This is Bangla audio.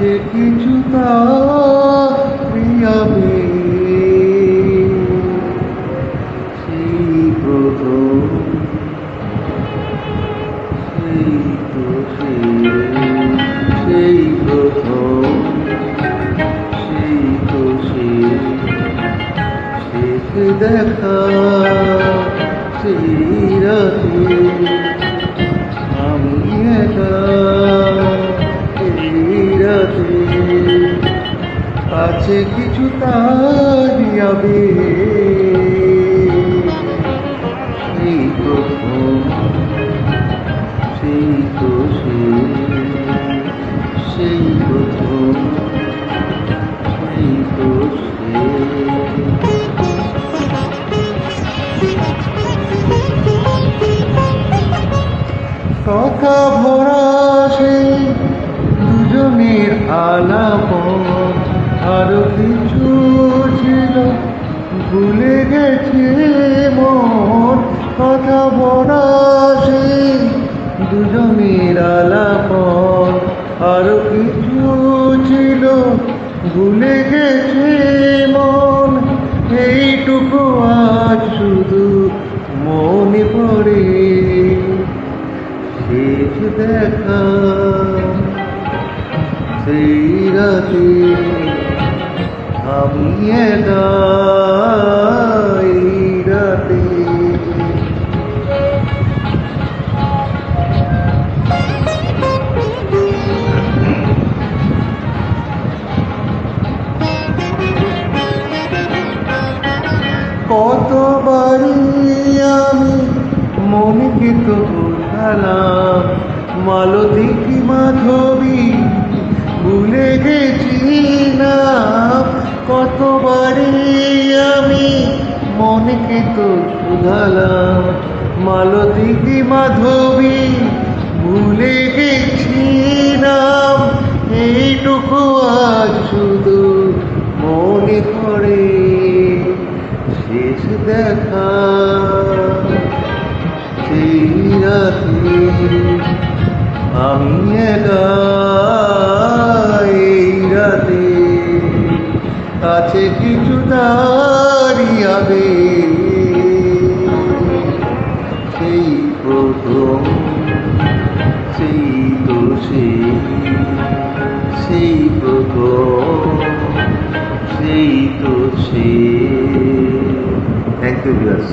আছে কিছু তারিয়াবে সেই প্রথম সেই তো সেই প্রথম সেই তো শেষ দেখা সেই রাতে আমি একা এই রাতে আছে কিছু তারিয়াবে সেই প্রথম সেই তো সেই প্রথম সেই তো কথা ভরা সেই দুজনের আলাপন আরো কিছু ছিল ভুলে গেছে মন কথা ভরা সেই দুজনের আলাপন আরো কিছু ছিল ভুলে গেছে মন এইটুকু আজ শুধু মনে পড়ে শেষ দেখা সেই রাতে আমি একা এই রাতে কতবারই আমি মনকে তো বোঝালাম মালতী কি মাধবী ভুলে গেছি না কতবারই আমি মনকে তো শুধালাম মালতী কি মাধবী ভুলে গেছি না এইটুকু আজ শুধু মনে পড়ে শেষ দেখা সেই রাতে আমি একা এই রাতে আছে কিছু দাঁড়িয়াবে সেই প্রথম সেই তো সেই প্রথম সেই তো থ্যাংক ইউ ভিউয়ার্স।